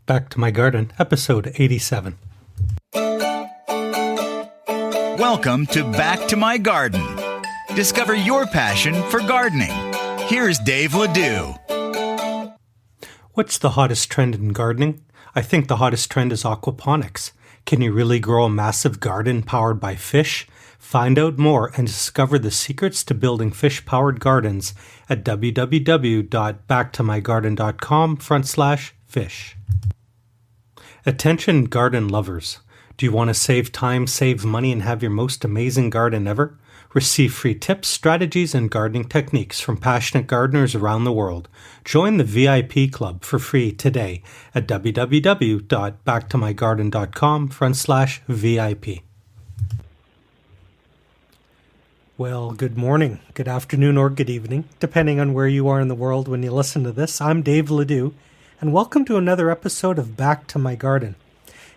Back to My Garden, episode 87. Welcome to Back to My Garden. Discover your passion for gardening. Here's Dave Ledoux. What's the hottest trend in gardening? I think the hottest trend is aquaponics. Can you really grow a massive garden powered by fish? Find out more and discover the secrets to building fish-powered gardens at www.BackToMyGarden.com/fish. Attention garden lovers. Do you want to save time, save money, and have your most amazing garden ever? Receive free tips, strategies, and gardening techniques from passionate gardeners around the world. Join the VIP Club for free today at www.BackToMyGarden.com/VIP. Well, good morning, good afternoon, or good evening, depending on where you are in the world when you listen to this. I'm Dave Ledoux, and welcome to another episode of Back to My Garden.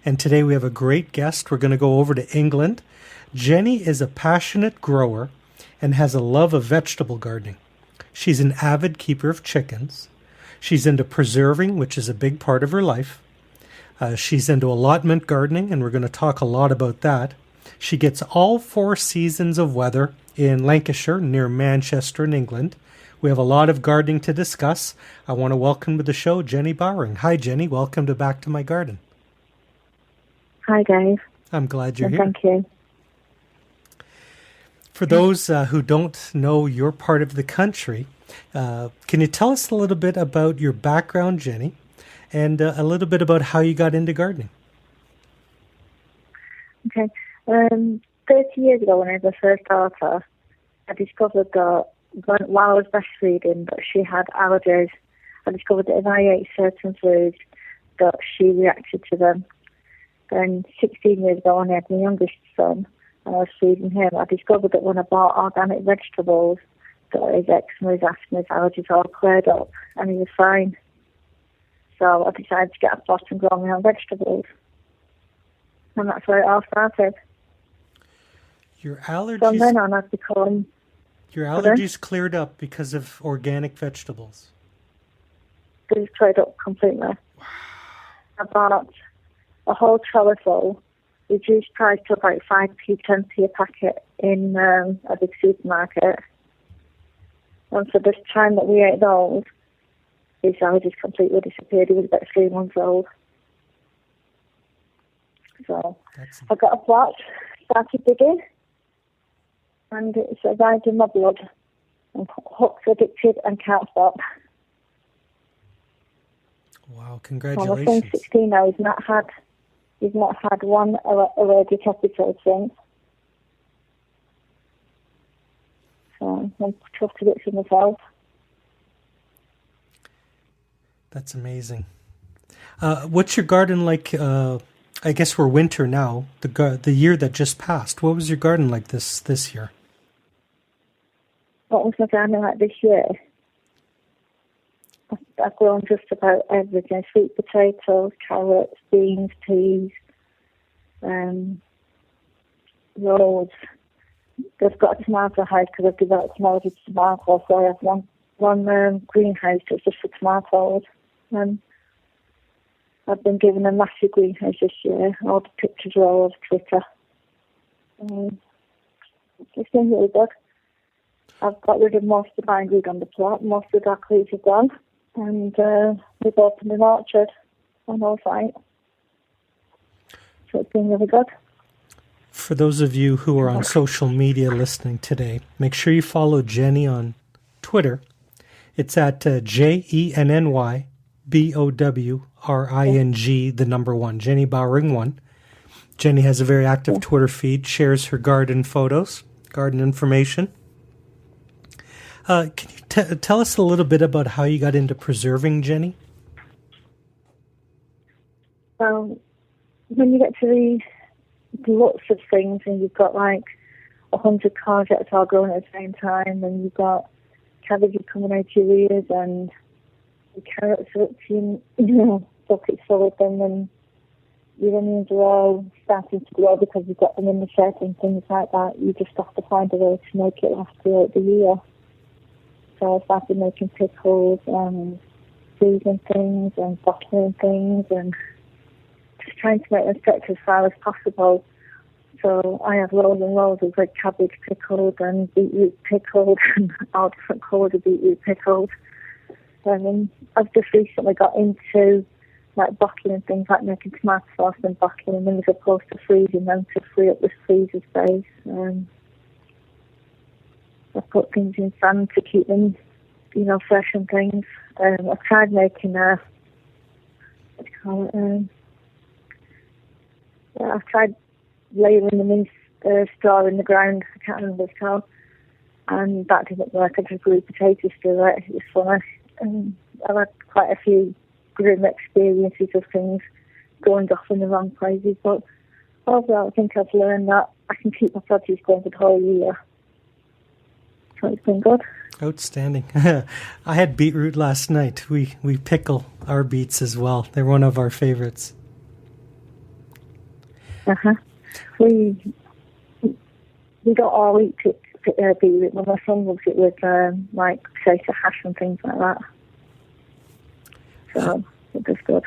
And today we have a great guest. We're going to go over to England. Jenny is a passionate grower and has a love of vegetable gardening. She's an avid keeper of chickens. She's into preserving, which is a big part of her life. She's into allotment gardening, and we're going to talk a lot about that. She gets all 4 seasons of weather in Lancashire, near Manchester in England. We have a lot of gardening to discuss. I want to welcome to the show Jenny Bowring. Hi, Jenny. Welcome to Back to My Garden. Hi, Dave. I'm glad you're here. Thank you. For those who don't know your part of the country, can you tell us a little bit about your background, Jenny, and a little bit about how you got into gardening? Okay. 30 years ago, when I had my first daughter, I discovered that while I was breastfeeding, that she had allergies. I discovered that if I ate certain foods, that she reacted to them. Then 16 years ago, when I had my youngest son, and I was feeding him, I discovered that when I bought organic vegetables, that his eczema, his asthma, his allergies all cleared up, and he was fine. So I decided to get a plot and grow my own vegetables. And that's where it all started. Your allergies, From then on, I've become... Your allergies cleared up because of organic vegetables? They've cleared up completely. Wow. I bought a whole trolley full, reduced price to about 5p, 10p a packet in a big supermarket. And for this time that we ate those, his allergies completely disappeared. He was about 3 months old. So I got a plot, started digging, and it survived in my blood. I'm hooked, addicted, and can't stop. Wow, And congratulations. since 16 now, he's not had one allergic episode since. So I'm tough to get to myself. That's amazing. What's your garden like? I guess we're winter now, the year that just passed. What was your garden like this year? What was my garden like this year? I've grown just about everything: sweet potatoes, carrots, beans, peas, roads. I've got a tomato house because I've developed an allergy to tomatoes, so I have one greenhouse that's just for tomatoes. And I've been given a massive greenhouse this year. All the pictures are all over Twitter. It's been really good. I've got rid of most of the bindweed on the plot. Most of the dark leaves are gone. And we've opened an orchard on our site. So it's been really good. For those of you who are on social media listening today, make sure you follow Jenny on Twitter. It's at JENNYBOWRING, the number 1, Jenny Bowring 1. Jenny has a very active Twitter feed, shares her garden photos, garden information. Can you tell us a little bit about how you got into preserving, Jenny? Well, when you get to the lots of things and you've got like 100 courgettes all growing at the same time, and you've got cabbages coming out your ears, and the carrots are up to buckets full of them, and your onions are all starting to grow because you've got them in the shed and things like that. You just have to find a way to make it last throughout the year. So I started making pickles and freezing things and bottling things and just trying to make them stretch as far as possible. So I have loads and loads of red cabbage pickled and beetroot pickled and all different colours of beetroot pickled. I've just recently got into like bottling things, like making tomato sauce and bottling them as opposed to freezing them to free up the freezer space. I put things in sand to keep them, fresh and things. I've tried making I've tried layering them in straw in the ground. I can't remember what it's called. And that didn't work. I just grew potatoes through it. It was funny. I've had quite a few grim experiences of things going off in the wrong places. But overall, I think I've learned that I can keep my produce going for the whole year. So it's been good. Outstanding. I had beetroot last night. We pickle our beets as well. They're one of our favorites. We don't all eat beetroot, but my son loves it with like potato hash and things like that. So it was good.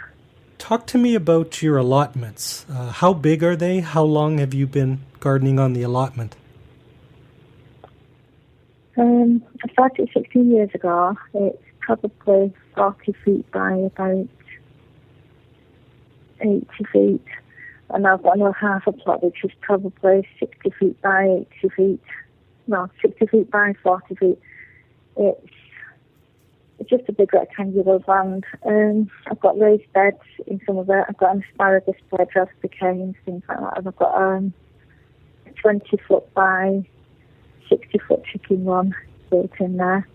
Talk to me about your allotments. How big are they? How long have you been gardening on the allotment? I started 16 years ago. It's probably 40 feet by about 80 feet. And I've got another half a plot, which is probably 60 feet by 80 feet. No, 60 feet by 40 feet. It's just a big rectangular land. I've got raised beds in some of it. I've got an asparagus bed, raspberry canes, things like that. And I've got a 20-foot by 60-foot chicken run built in there.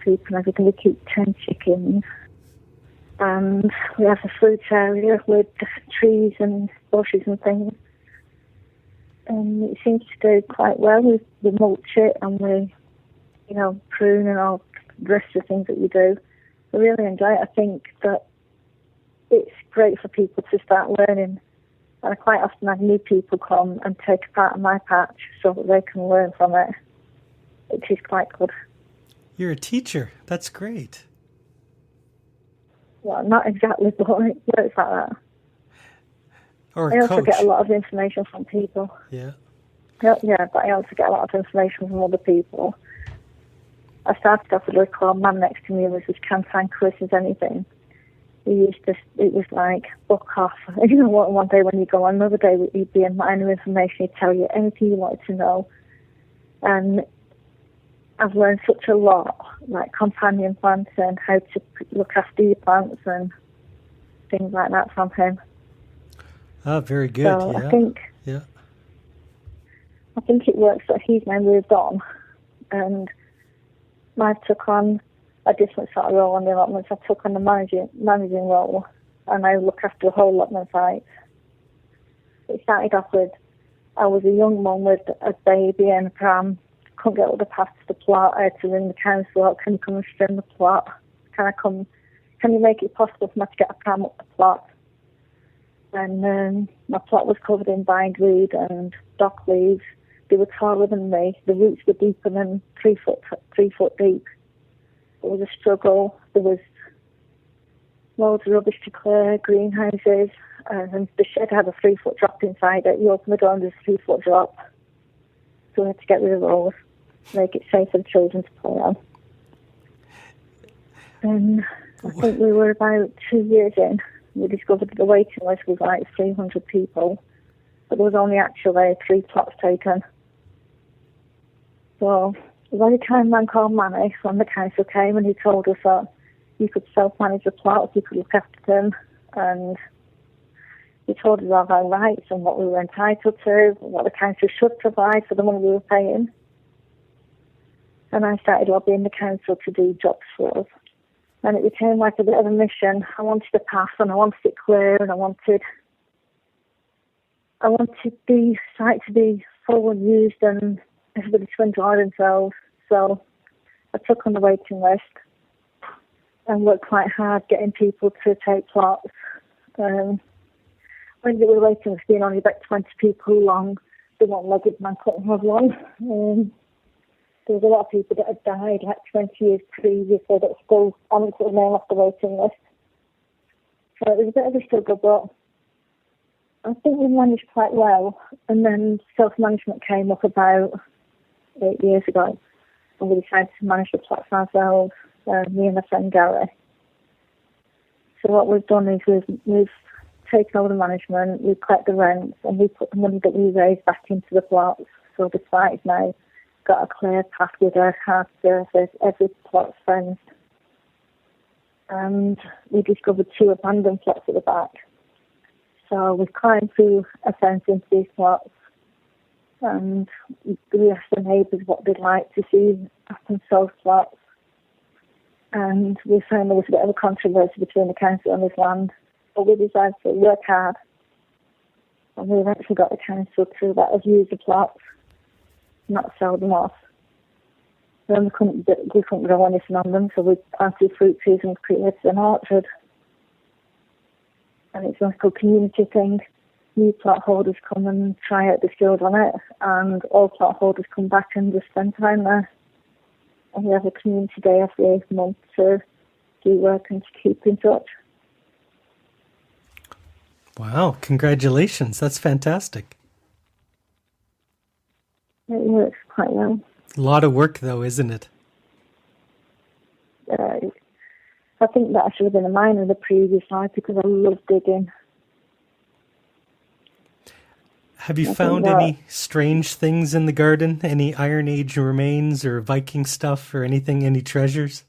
Coop and everything. We keep 10 chickens. And we have a fruit area with trees and bushes and things. And it seems to do quite well. We mulch it and we, prune and all the rest of the things that we do. I really enjoy it. I think that it's great for people to start learning. And I quite often have new people come and take a part of my patch so that they can learn from it, which is quite good. You're a teacher. That's great. Well, not exactly, but it works like that. Or I also coach. get a lot of information from people. Yeah. Yeah, but I also get a lot of information from other people. I started off with a little man next to me who was as cantankerous as anything. It was like, book off. One day when you go on, another day he'd be in minor information, he'd tell you anything you wanted to know. And I've learned such a lot, like companion plants and how to look after your plants and things like that from him. Ah, very good. So yeah. I think it works that he's now moved on, and I took on a different sort of role on the allotments. I took on the managing role, and I look after the whole allotment site. It started off with, I was a young mum with a baby and a pram. Couldn't get all the paths to the plot. I had to ring the council up. Can you come and trim the plot? Can you make it possible for me to get a pram up the plot? And my plot was covered in bindweed and dock leaves. They were taller than me. The roots were deeper than 3 foot deep. It was a struggle. There was loads of rubbish to clear, greenhouses, and the shed had a 3-foot drop inside it. You open the door and there's a 3-foot drop. So we had to get rid of those, make it safe for the children to play on. And I think we were about 2 years in. We discovered that the waiting list was like 300 people, but there was only actually 3 plots taken. So by the time man called Manny from the council came and he told us that you could self-manage the plots, you could look after them, and he told us of our rights and what we were entitled to, what the council should provide for the money we were paying. And I started lobbying the council to do jobs for us. And it became like a bit of a mission. I wanted to pass and I wanted it clear and I wanted the site to be full and used and everybody to enjoy themselves. So I took on the waiting list and worked quite hard getting people to take plots. When they were waiting list being only about 20 people long, the one-legged man couldn't have one. there was a lot of people that had died like 20 years previously that still haven't put their name off the waiting list. So it was a bit of a struggle, but I think we managed quite well. And then self-management came up about 8 years ago, and we decided to manage the plots ourselves, me and my friend Gary. So what we've done is we've taken over the management, we collect the rents, and we put the money that we raised back into the plots. So the site is now got a clear path with a hard surface, every plot's fenced. And we discovered 2 abandoned plots at the back. So we climbed through a fence into these plots, and we asked the neighbours what they'd like to see happen to those plots. And we found there was a bit of a controversy between the council and this land, but we decided to work hard. And we eventually got the council to let us use the plots, not sell them off. Then we couldn't grow anything on them, so we planted fruit trees and created an orchard. And it's like a community thing. New plot holders come and try out the skills on it, and all plot holders come back and just spend time there. And we have a community day every month to do work and to keep in touch. Wow, congratulations. That's fantastic. It works quite well. A lot of work, though, isn't it? I think that I should have been a miner in the previous life because I love digging. Have you found any strange things in the garden? Any Iron Age remains or Viking stuff or anything, any treasures?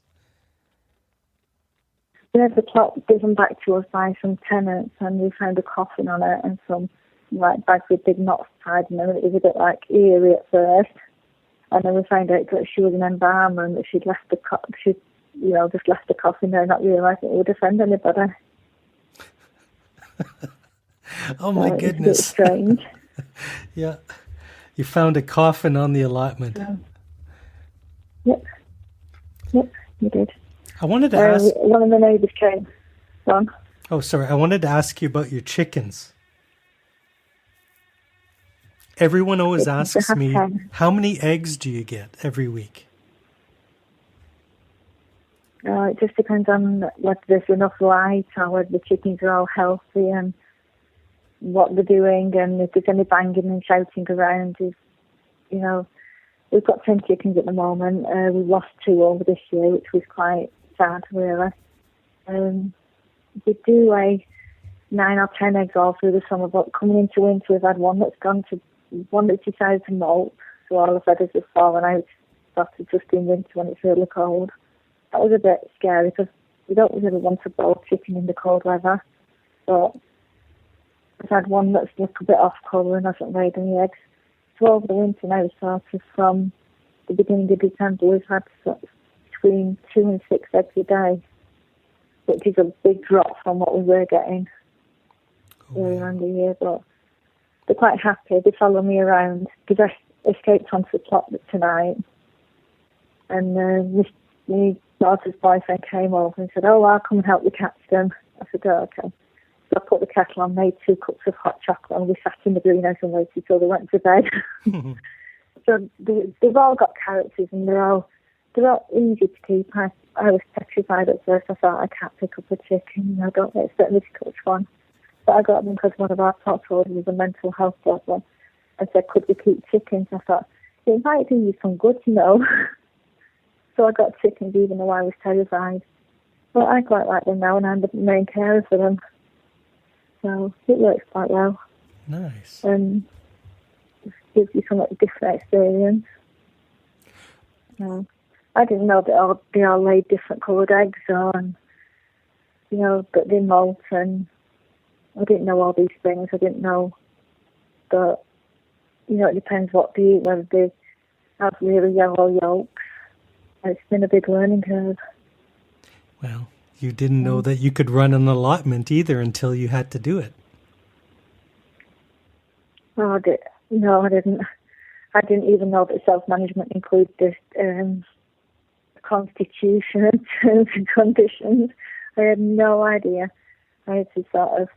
There's a plot given back to us by some tenants, and we found a coffin on it and some bags with big knots tied in them. It was a bit eerie at first. And then we found out that she was an embalmer and that she'd left just left the coffin there, not realising it would offend anybody. Oh my goodness. It's a bit strange. Yeah. You found a coffin on the allotment. Yep, we did. I wanted to ask... One of the neighbours came. Gone. Oh, sorry. I wanted to ask you about your chickens. Everyone always asks me, how many eggs do you get every week? It just depends on whether there's enough light or whether the chickens are all healthy and what they're doing, and if there's any banging and shouting around. We've got 10 chickens at the moment. We've lost 2 over this year, which was quite sad, really. We do lay 9 or 10 eggs all through the summer, but coming into winter, we've had one that's decided to molt, so all the feathers have fallen out, started just in winter when it's really cold. That was a bit scary because we don't really want to boil chicken in the cold weather, but we've had one that's a little bit off colour and hasn't laid any eggs. So over the winter now, sort of from the beginning of December, we've had between 2 and 6 eggs a day, which is a big drop from what we were getting earlier in the year, but they're quite happy. They follow me around because I escaped onto the plot tonight, and my daughter's boyfriend came over and said, "Oh, I'll come and help you catch them." I said, "Oh, okay." So I put the kettle on, made 2 cups of hot chocolate, and we sat in the greenhouse and waited till they went to bed. So they've all got characters, and they're all easy to keep. I was petrified at first. I thought I can't pick up a chicken. I don't expect me to catch one. But I got them because one of our plot holders was a mental health problem and said, "Could we keep chickens?" I thought, it might do you some good, So I got chickens even though I was terrified. But I quite like them now, and I'm the main carer for them. So it works quite well. Nice. And it gives you some different experience. I didn't know that they all laid different coloured eggs on, that they molt, and I didn't know all these things. I didn't know that, it depends what they eat, whether they have really yellow yolks. It's been a big learning curve. Well, you didn't know that you could run an allotment either until you had to do it. Oh, no, I didn't. I didn't even know that self-management included this constitution and terms and conditions. I had no idea. I had to sort of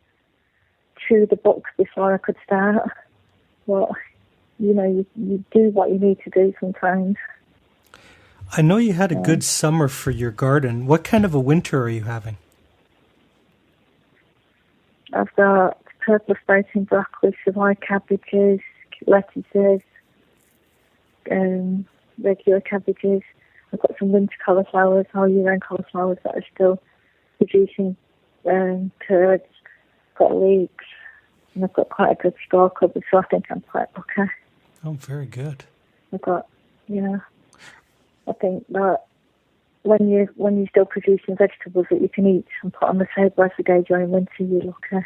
chew the books before I could start. But, you do what you need to do sometimes. I know you had a good summer for your garden. What kind of a winter are you having? I've got purple sprouting broccoli, Savoy cabbages, lettuces, regular cabbages. I've got some winter cauliflowers, all year-round cauliflowers that are still producing curds. I've got leeks, and I've got quite a good store cupboard, so I think I'm quite okay. Oh, very good. I've got, I think that when you're still producing vegetables that you can eat and put on the table every day during winter, you're okay.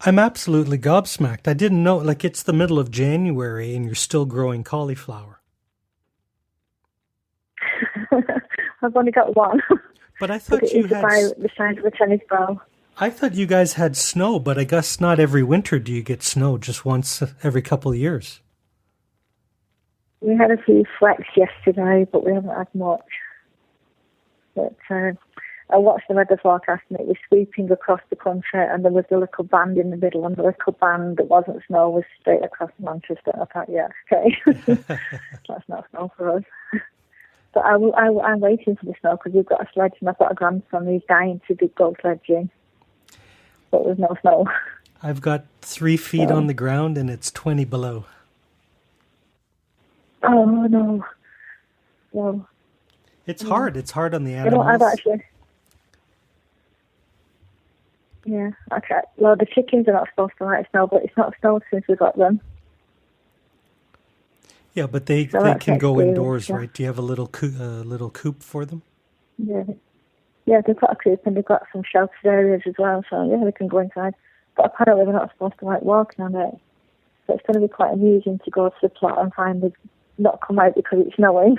I'm absolutely gobsmacked. I didn't know, it's the middle of January and you're still growing cauliflower. I've only got one. But I thought you had... the size of a tennis ball. I thought you guys had snow, but I guess not every winter do you get snow, just once every couple of years. We had a few flecks yesterday, but we haven't had much. But I watched the weather forecast and it was sweeping across the country, and there was a little band in the middle, and the little band that wasn't snow was straight across Manchester. I thought, yeah, okay. That's not snow for us. But I'm waiting for the snow because we've got a sledge, and I've got a grandson who's dying to go sledging. But there's no snow. I've got 3 feet on the ground and it's 20 below. Oh, no. No. It's hard. It's hard on the animals. You know, I've actually... Yeah, okay. Well, the chickens are not supposed to like snow, but it's not snowed since we got them. Yeah, but they can go indoors, right? Do you have a little coop for them? Yeah. Yeah, they've got a coop and they've got some sheltered areas as well, so yeah, they can go inside. But apparently they're not supposed to like walking on it. So it's going to be quite amusing to go to the plot and find them not come out because it's snowing.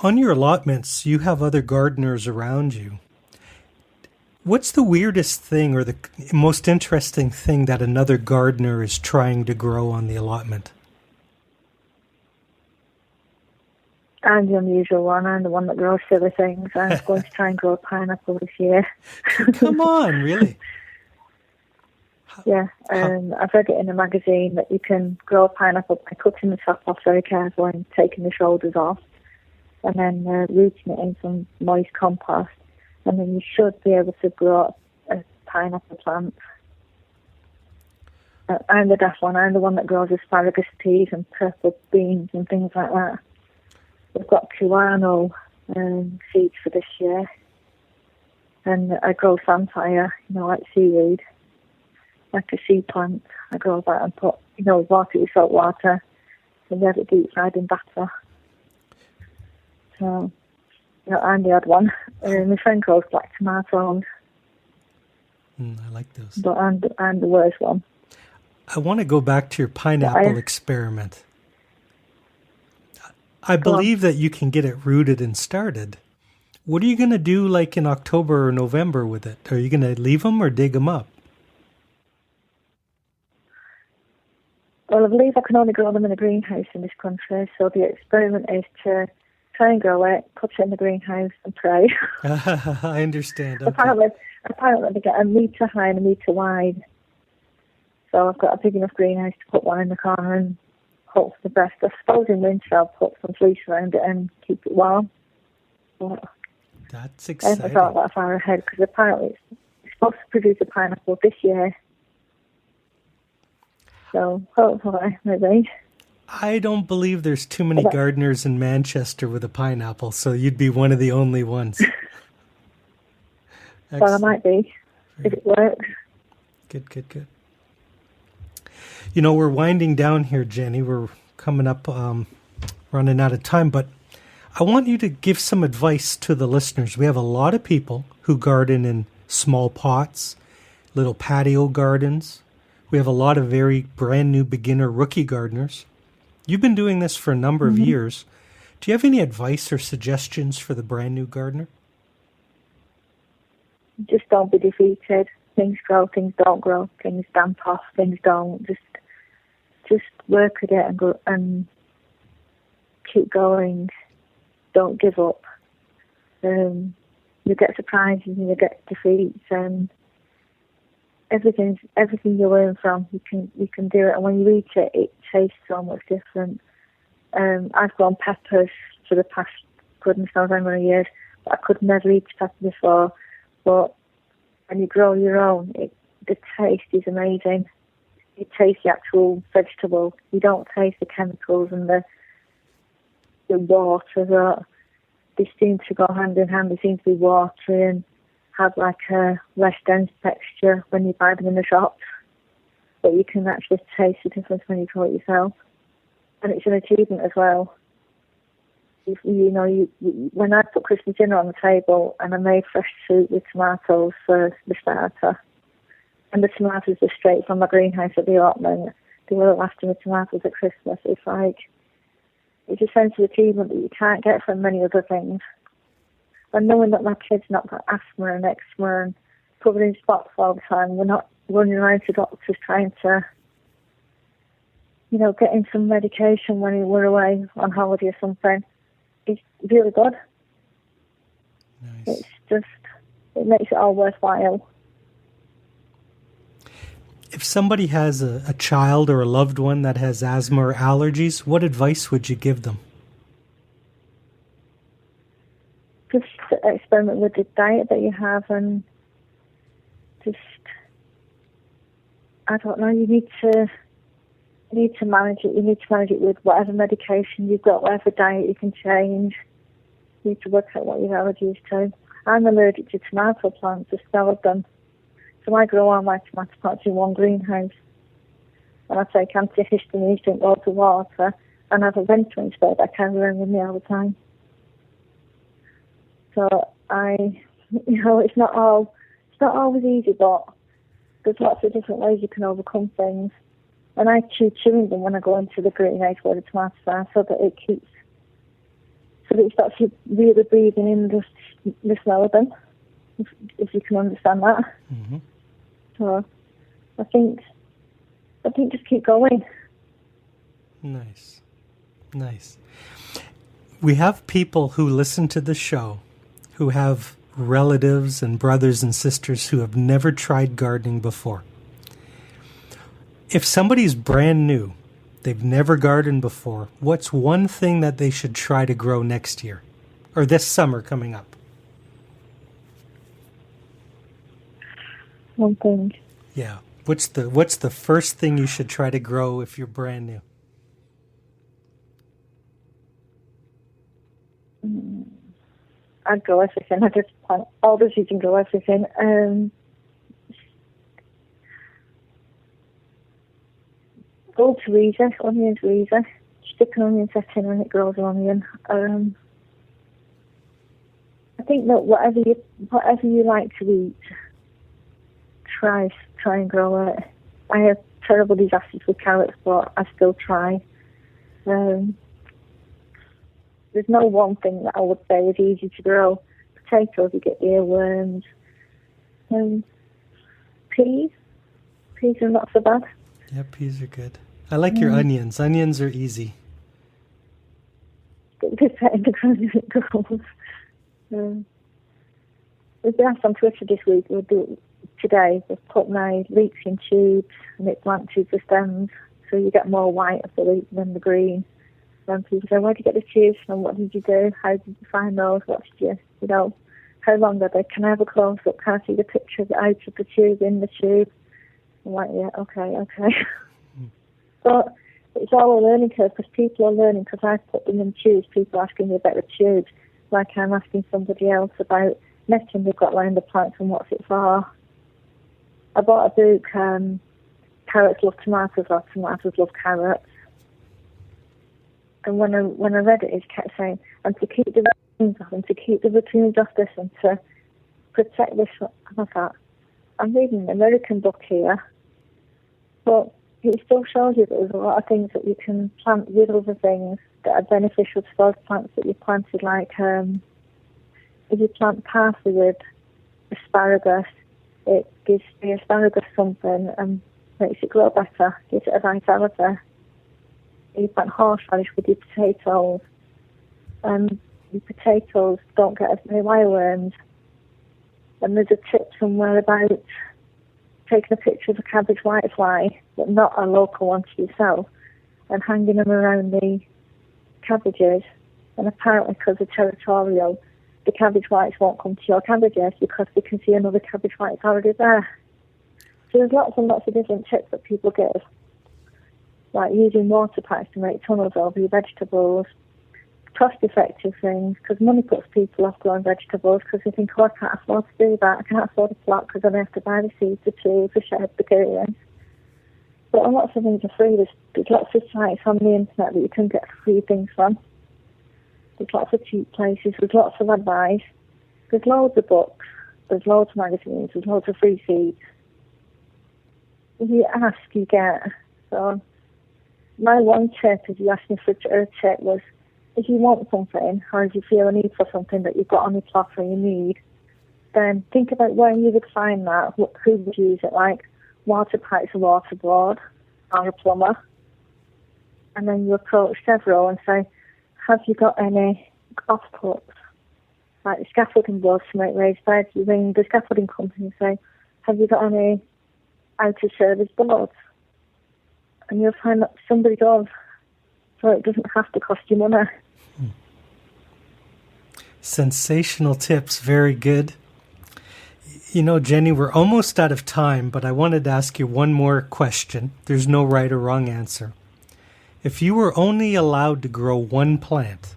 On your allotments, you have other gardeners around you. What's the weirdest thing or the most interesting thing that another gardener is trying to grow on the allotment? I'm the unusual one. I'm the one that grows silly things. I'm going to try and grow a pineapple this year. Come on, really? Yeah, I've read it in a magazine that you can grow a pineapple by cutting the top off very carefully and taking the shoulders off, and then rooting it in some moist compost, and then you should be able to grow a pineapple plant. I'm the daft one. I'm the one that grows asparagus peas and purple beans and things like that. We've got guano seeds for this year, and I grow samphire, like seaweed, like a sea plant. I grow that and put, water with salt water, and let it deep fried in batter. So, I'm the odd one. My friend grows black tomatoes. I like those. But I'm the worst one. I want to go back to your pineapple experiment. I believe that you can get it rooted and started. What are you going to do in October or November with it? Are you going to leave them or dig them up? Well, I believe I can only grow them in a greenhouse in this country, so the experiment is to try and grow it, put it in the greenhouse and pray. I understand. Okay. Apparently they get a metre high and a metre wide. So I've got a big enough greenhouse to put one in the corner and hope for the best. I suppose in winter I'll put some fleece around it and keep it warm. But that's exciting. I haven't thought that far ahead because apparently it's supposed to produce a pineapple this year. So hopefully, maybe. I don't believe there's too many gardeners in Manchester with a pineapple, so you'd be one of the only ones. Well, I might be, if it works. Good. We're winding down here, Jenny. We're coming up, running out of time, but I want you to give some advice to the listeners. We have a lot of people who garden in small pots, little patio gardens. We have a lot of very brand new beginner rookie gardeners. You've been doing this for a number of years. Do you have any advice or suggestions for the brand new gardener? Just don't be defeated. Things grow, things don't grow, things damp off, things don't. Just work at it and keep going. Don't give up. You get surprises and you get defeats, and everything you learn from, you can do it, and when you eat it, it tastes so much different. I've grown peppers for the past goodness knows how many years, but I could never eat pepper before. But when you grow your own, the taste is amazing. You taste the actual vegetable. You don't taste the chemicals and the water. That they seem to go hand in hand. They seem to be watery and have like a less dense texture when you buy them in the shops. But you can actually taste the difference when you grow it yourself. And it's an achievement as well. When I put Christmas dinner on the table and I made fresh soup with tomatoes for the starter, and the tomatoes were straight from my greenhouse at the Allotment, they were the last of the tomatoes at Christmas. It's a sense of achievement that you can't get from many other things. And knowing that my kid's not got asthma and eczema and covered in spots all the time, we're not running around to doctors trying to, get him some medication when we're away on holiday or something. It's really good. Nice. It makes it all worthwhile. If somebody has a child or a loved one that has asthma or allergies, what advice would you give them? Just experiment with the diet that you have, and I don't know, you need to manage it. You need to manage it with whatever medication you've got, whatever diet you can change. You need to work out what your allergies to. I'm allergic to tomato plants, the smell of them. So I grow all my tomato plants in one greenhouse. And I take antihistamines, drink lots of water, and have a Ventolin spray that I carry around with me all the time. So it's not always easy, but there's lots of different ways you can overcome things. And I chew chewing them when I go into the greenhouse where the tomatoes are, so that it stops you really breathing in the smell of them, if you can understand that. Mm-hmm. So I think just keep going. Nice. We have people who listen to the show who have relatives and brothers and sisters who have never tried gardening before. If somebody's brand new, they've never gardened before, what's one thing that they should try to grow next year or this summer coming up? One thing. Yeah. What's the first thing you should try to grow if you're brand new? I'd grow everything. I just plant all the seeds and grow everything. Go to Reza, onions Reza. Stick an onion set in and it grows an onion. I think that whatever you like to eat, try and grow it. I have terrible disasters with carrots, but I still try. There's no one thing that I would say is easy to grow. Potatoes, you get earworms. Peas are not so bad. Yeah, peas are good. I like your onions. Onions are easy. Good setting the ground as it grows. We've been asked on Twitter this week, today, we've put my leeks in tubes, and it's blank tubes for stems, so you get more white of the leek than the green. And people say, where did you get the tubes from? What did you do? How did you find those? What did you, how long are they? Can I have a close-up? Can I see the picture of it out of the tube, in the tube? I'm like, yeah, okay. But it's all a learning curve, because people are learning, because I've put them in tubes. People are asking me about the tubes, like I'm asking somebody else about netting they've got around the plants and what's it for. I bought a book, Carrots Love Tomatoes, or Tomatoes Love Carrots. And when I read it, it kept saying, and to keep the raccoons off, and to keep the raccoons off this, and to protect this. And I thought, I'm reading an American book here, but it still shows you that there's a lot of things that you can plant with other things that are beneficial to those plants that you planted. Like if you plant parsley with asparagus, it gives the asparagus something and makes it grow better, gives it a vitality. You plant horseradish with your potatoes, and your potatoes don't get as many wireworms. And there's a tip somewhere about taking a picture of a cabbage whitefly, but not a local one to yourself, and hanging them around the cabbages. And apparently, because they're territorial, the cabbage whites won't come to your cabbages because they can see another cabbage white's already there. So there's lots and lots of different tips that people give, like using water pipes to make tunnels over your vegetables, cost-effective things, because money puts people off growing vegetables because they think, oh, I can't afford to do that, I can't afford a plot because then I have to buy the seeds, the tools, the shed, the curtains. But lots of things are free. There's lots of sites on the internet that you can get free things from. There's lots of cheap places, there's lots of advice, there's loads of books, there's loads of magazines, there's loads of free seeds. If you ask, you get. So my one tip, if you asked me for a tip, was if you want something, or if you feel a need for something that you've got on your plot or you need, then think about where you would find that, who would use it, like water pipes, a water board, or a plumber. And then you approach several and say, have you got any offcuts, like scaffolding boards to make raised beds? You ring the scaffolding company and say, have you got any out-of-service boards? And you'll find that somebody does, so it doesn't have to cost you money. Sensational tips, very good. You know, Jenny, we're almost out of time, but I wanted to ask you one more question. There's no right or wrong answer. If you were only allowed to grow one plant,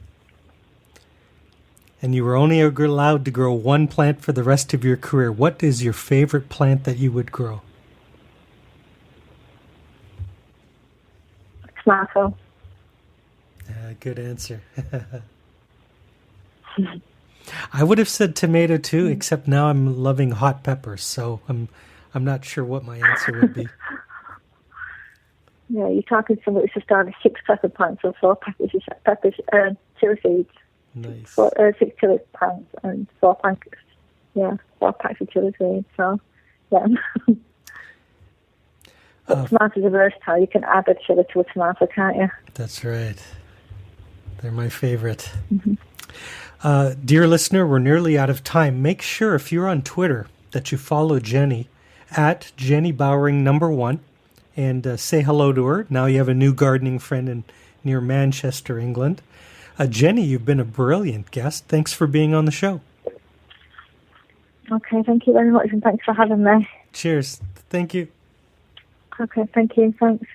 and you were only allowed to grow one plant for the rest of your career, what is your favorite plant that you would grow? Tomato. Good answer. I would have said tomato too, except now I'm loving hot peppers, so I'm not sure what my answer would be. Yeah, you're talking to somebody who's started 6 pepper plants or 4 packages of peppers, chili seeds. Nice. 6 chili plants and 4 packets. Yeah, 4 packs of chili seeds. So, yeah. But tomatoes are versatile. You can add a chili to a tomato, can't you? That's right. They're my favorite. Mm-hmm. Dear listener, we're nearly out of time. Make sure if you're on Twitter that you follow Jenny at Jenny Bowring 1 and say hello to her. Now you have a new gardening friend near Manchester, England. Jenny, you've been a brilliant guest. Thanks for being on the show. Okay, thank you very much, and thanks for having me. Cheers. Thank you. Okay, thank you. Thanks.